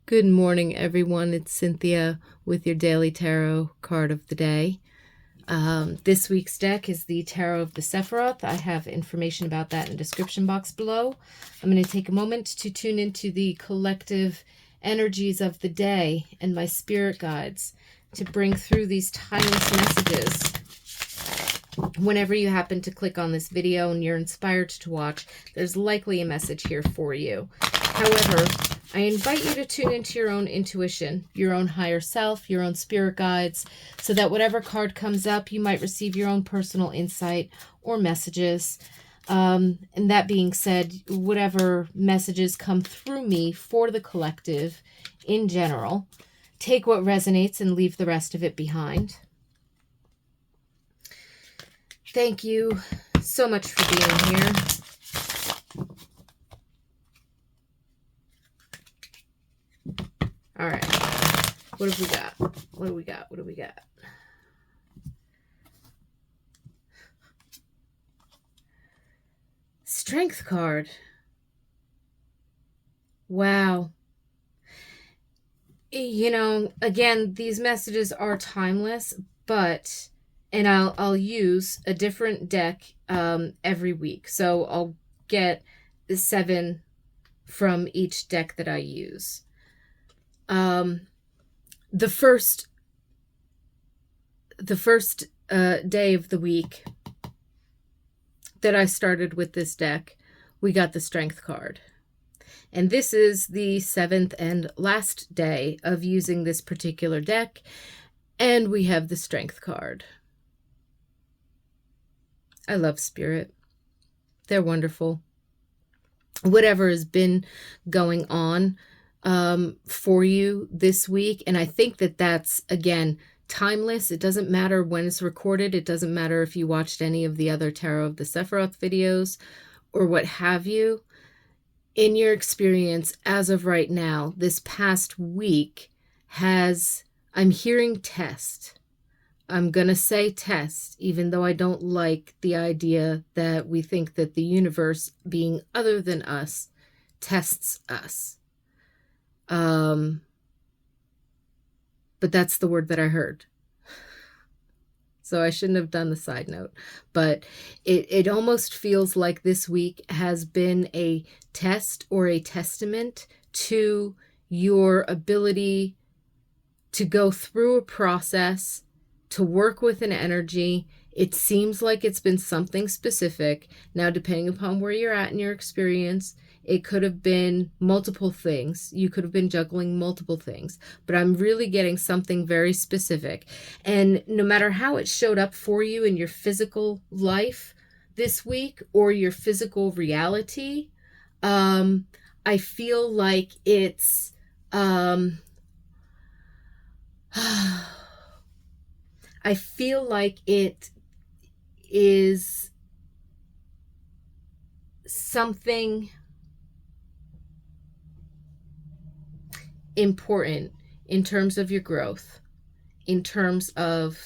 Good morning, everyone. It's Cynthia with your daily tarot card of the day. This week's deck is the Tarot of the Sephiroth. I have information about that in the description box below. I'm going to take a moment to tune into the collective energies of the day and my spirit guides to bring through these timeless messages. Whenever you happen to click on this video and you're inspired to watch, there's likely a message here for you. However, I invite you to tune into your own intuition, your own higher self, your own spirit guides, so that whatever card comes up, you might receive your own personal insight or messages. And that being said, whatever messages come through me for the collective in general, take what resonates and leave the rest of it behind. Thank you so much for being here. All right. What have we got? What do we got? What do we got? Strength card. Wow. You know, again, these messages are timeless, but and I'll use a different deck every week. So I'll get 7 from each deck that I use. The first day of the week that I started with this deck, we got the Strength card. And this is the 7th and last day of using this particular deck, and we have the Strength card. I love Spirit. They're wonderful. Whatever has been going on for you this week, and I think that that's, again, timeless. It doesn't matter when it's recorded. It doesn't matter if you watched any of the other Tarot of the Sephiroth videos or what have you. In your experience, as of right now, this past week I'm hearing test. I'm going to say test, even though I don't like the idea that we think that the universe, being other than us, tests us. But that's the word that I heard. So I shouldn't have done the side note. But it almost feels like this week has been a test or a testament to your ability to go through a process, to work with an energy. It seems like it's been something specific. Now, depending upon where you're at in your experience, it could have been multiple things. You could have been juggling multiple things. But I'm really getting something very specific. And no matter how it showed up for you in your physical life this week or your physical reality, I feel like it's... I feel like it is something important in terms of your growth, in terms of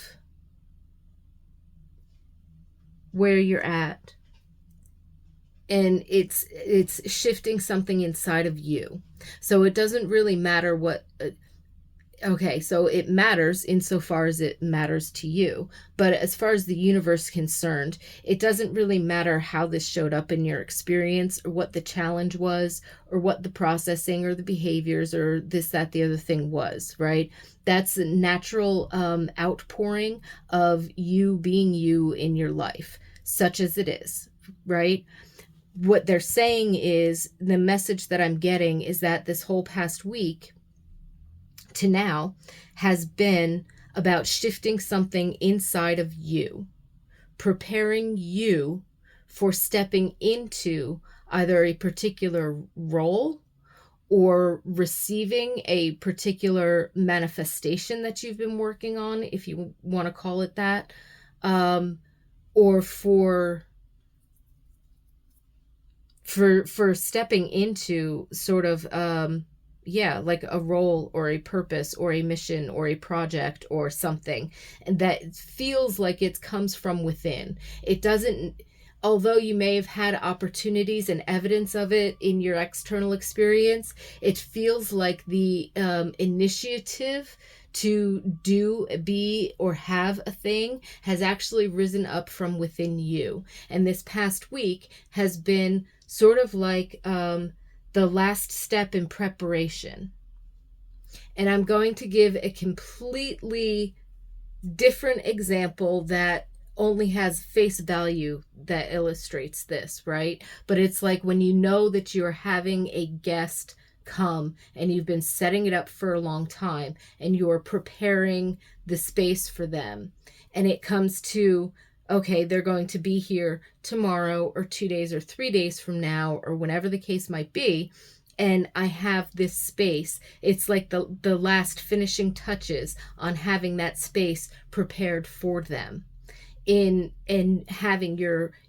where you're at. And it's shifting something inside of you. So it doesn't really matter what... Okay, so it matters insofar as it matters to you. But as far as the universe is concerned, it doesn't really matter how this showed up in your experience or what the challenge was or what the processing or the behaviors or this, that, the other thing was, right? That's a natural outpouring of you being you in your life, such as it is, right? What they're saying is, the message that I'm getting is that this whole past week to now has been about shifting something inside of you, preparing you for stepping into either a particular role or receiving a particular manifestation that you've been working on, if you want to call it that, or for stepping into sort of like a role or a purpose or a mission or a project or something, and that feels like it comes from within. It doesn't, although you may have had opportunities and evidence of it in your external experience, it feels like the initiative to do, be, or have a thing has actually risen up from within you. And this past week has been sort of like the last step in preparation. And I'm going to give a completely different example that only has face value that illustrates this, right? But it's like when you know that you're having a guest come and you've been setting it up for a long time and you're preparing the space for them, and it comes to, okay, they're going to be here tomorrow or 2 days or 3 days from now or whenever the case might be, and I have this space. It's like the last finishing touches on having that space prepared for them, in having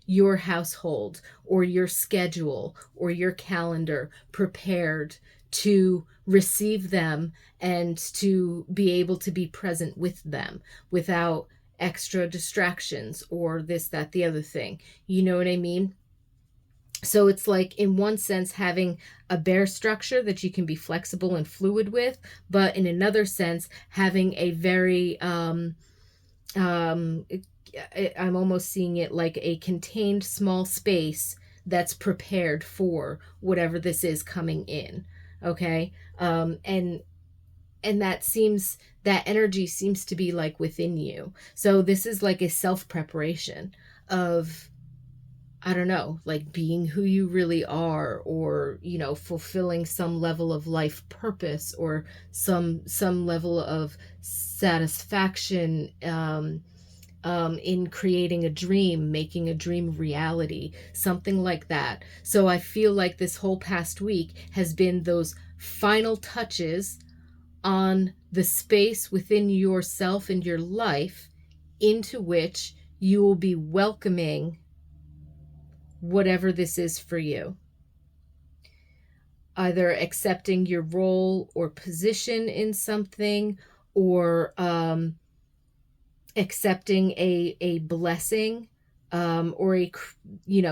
your household or your schedule or your calendar prepared to receive them and to be able to be present with them without extra distractions or this, that, the other thing. You know what I mean? So it's like, in one sense, having a bare structure that you can be flexible and fluid with, but in another sense, having a very, I'm almost seeing it like a contained small space that's prepared for whatever this is coming in. Okay. And that energy seems to be like within you. So this is like a self preparation of, I don't know, like being who you really are, or, fulfilling some level of life purpose, or some level of satisfaction, in creating a dream, making a dream reality, something like that. So I feel like this whole past week has been those final touches on the space within yourself and your life into which you will be welcoming whatever this is for you. Either accepting your role or position in something, or accepting a blessing, or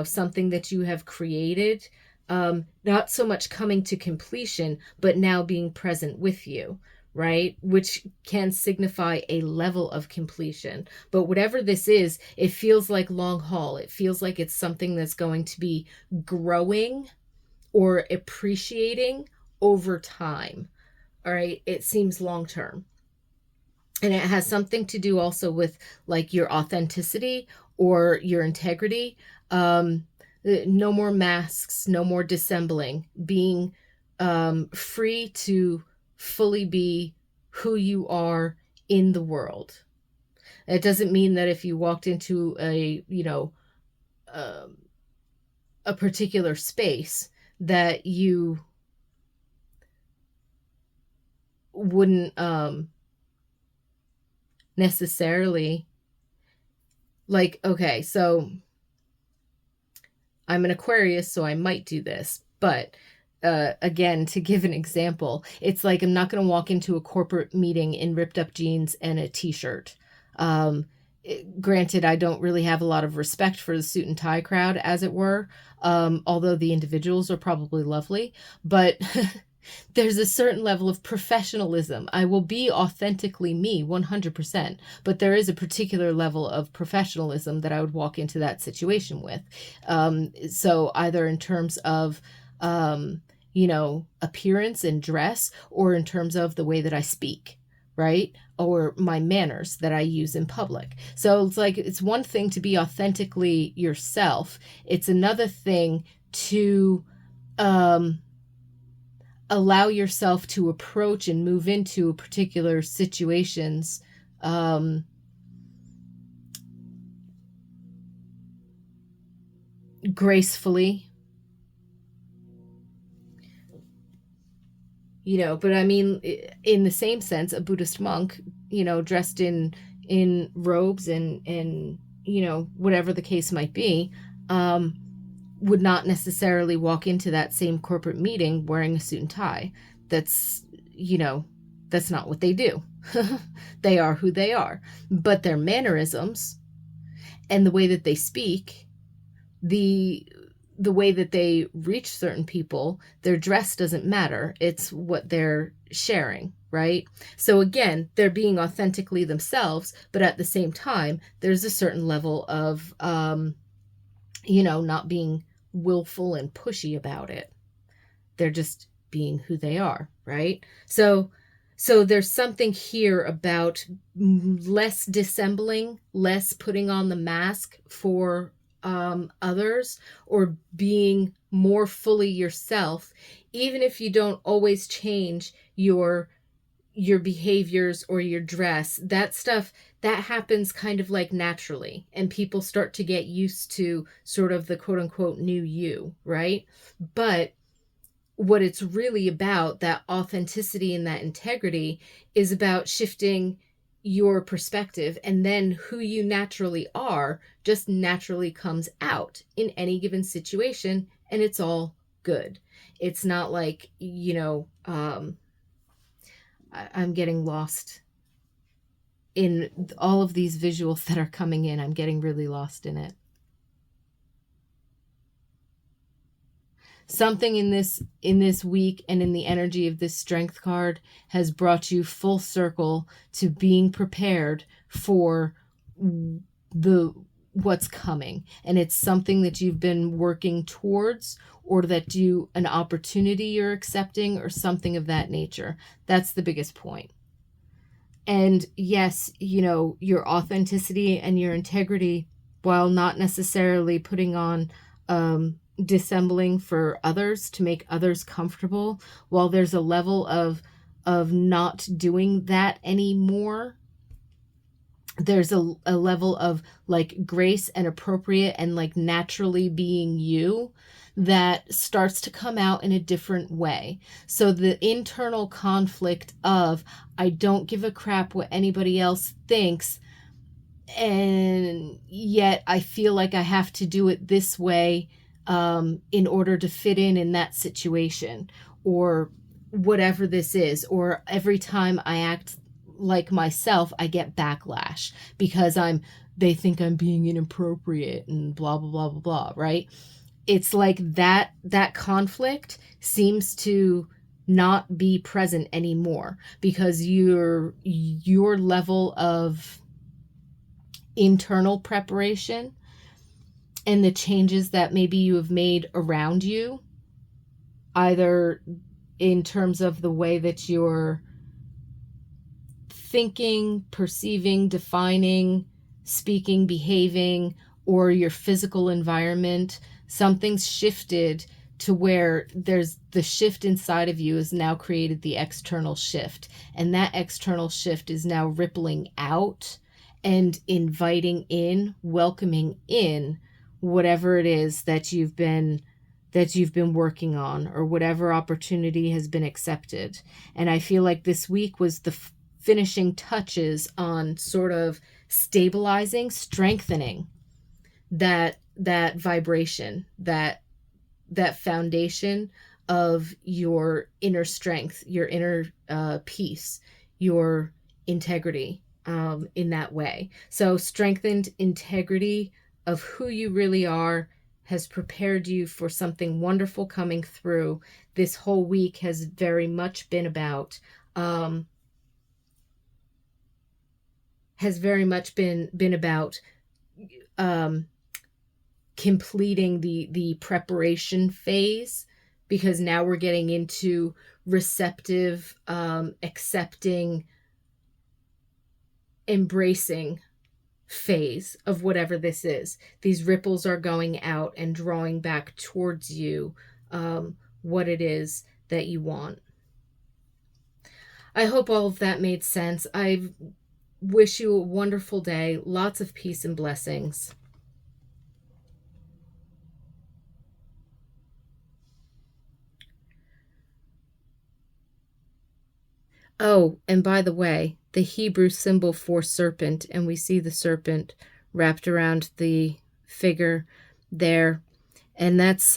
something that you have created, not so much coming to completion, but now being present with you, right? Which can signify a level of completion. But whatever this is, it feels like long haul. It feels like it's something that's going to be growing or appreciating over time. All right. It seems long term. And it has something to do also with like your authenticity or your integrity. No more masks, no more dissembling, being free to fully be who you are in the world. It doesn't mean that if you walked into a particular space that you wouldn't necessarily, like, okay, so I'm an Aquarius, so I might do this, but again, to give an example, it's like I'm not going to walk into a corporate meeting in ripped up jeans and a t-shirt. Granted, I don't really have a lot of respect for the suit and tie crowd, as it were, although the individuals are probably lovely, but there's a certain level of professionalism. I will be authentically me 100%, but there is a particular level of professionalism that I would walk into that situation with. So either in terms of, appearance and dress, or in terms of the way that I speak, right? Or my manners that I use in public. So it's like, it's one thing to be authentically yourself. It's another thing to, allow yourself to approach and move into particular situations gracefully, but I mean, in the same sense, a Buddhist monk, dressed in robes and whatever the case might be, would not necessarily walk into that same corporate meeting wearing a suit and tie. That's not what they do. They are who they are. But their mannerisms and the way that they speak the the way that they reach certain people, their dress doesn't matter. It's what they're sharing, right? So again, they're being authentically themselves, but at the same time, there's a certain level of, not being willful and pushy about it. They're just being who they are, right? So there's something here about less dissembling, less putting on the mask for others, or being more fully yourself, even if you don't always change your behaviors or your dress. That stuff, that happens kind of like naturally, and people start to get used to sort of the quote unquote new you, right? But what it's really about, that authenticity and that integrity, is about shifting your perspective, and then who you naturally are just naturally comes out in any given situation, and it's all good. It's not like, I'm getting lost in all of these visuals that are coming in. I'm getting really lost in it. Something in this week and in the energy of this strength card has brought you full circle to being prepared for the what's coming, and it's something that you've been working towards, or that an opportunity you're accepting, or something of that nature. That's the biggest point. And yes, your authenticity and your integrity, while not necessarily putting on dissembling for others to make others comfortable, while there's a level of not doing that anymore, there's a level of like grace and appropriate and like naturally being you that starts to come out in a different way. So the internal conflict of, I don't give a crap what anybody else thinks, and yet I feel like I have to do it this way in order to fit in that situation, or whatever this is, or every time I act like myself, I get backlash because they think I'm being inappropriate and blah blah blah blah blah, right? It's like that conflict seems to not be present anymore, because your level of internal preparation and the changes that maybe you have made around you, either in terms of the way that you're thinking, perceiving, defining, speaking, behaving, or your physical environment, something's shifted to where there's the shift inside of you has now created the external shift. And that external shift is now rippling out and inviting in, welcoming in whatever it is that you've been working on, or whatever opportunity has been accepted. And I feel like this week was the finishing touches on sort of stabilizing, strengthening that vibration, that foundation of your inner strength, your inner peace, your integrity, in that way. So strengthened integrity of who you really are has prepared you for something wonderful coming through. This whole week has very much been about completing the preparation phase, because now we're getting into receptive, accepting, embracing phase of whatever this is. These ripples are going out and drawing back towards you what it is that you want. I hope all of that made sense. I wish you a wonderful day, lots of peace and blessings. Oh, and by the way, the Hebrew symbol for serpent, and we see the serpent wrapped around the figure there, and that's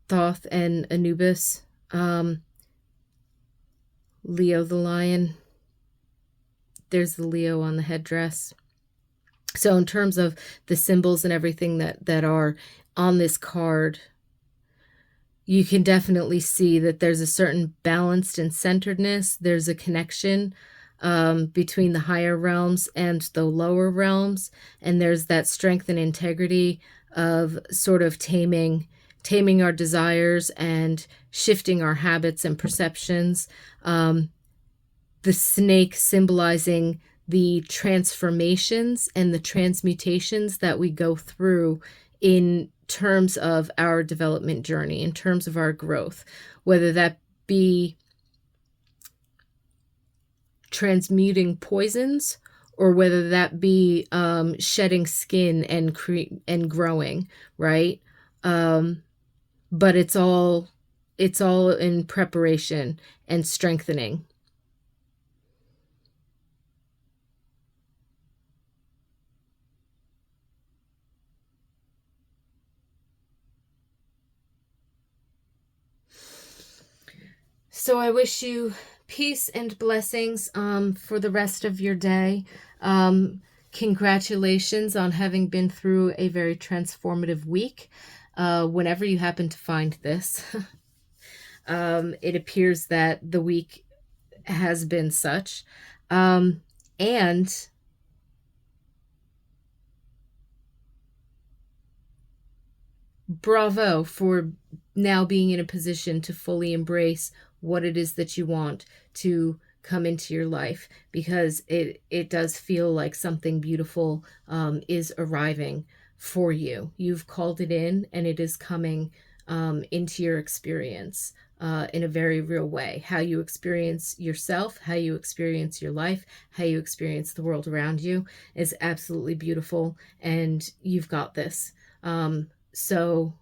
Thoth and Anubis, Leo the lion. There's the Leo on the headdress. So in terms of the symbols and everything that are on this card, you can definitely see that there's a certain balanced and centeredness. There's a connection between the higher realms and the lower realms. And there's that strength and integrity of sort of taming our desires and shifting our habits and perceptions. The snake symbolizing the transformations and the transmutations that we go through in terms of our development journey, in terms of our growth, whether that be transmuting poisons or whether that be shedding skin and growing, right? But it's all in preparation and strengthening. So I wish you peace and blessings for the rest of your day. Congratulations on having been through a very transformative week. Whenever you happen to find this, it appears that the week has been such. And bravo for now being in a position to fully embrace what it is that you want to come into your life, because it does feel like something beautiful is arriving for you. You've called it in, and it is coming into your experience in a very real way. How you experience yourself, how you experience your life, how you experience the world around you is absolutely beautiful, and you've got this. So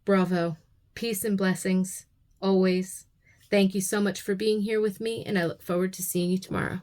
bravo. Peace and blessings always. Thank you so much for being here with me, and I look forward to seeing you tomorrow.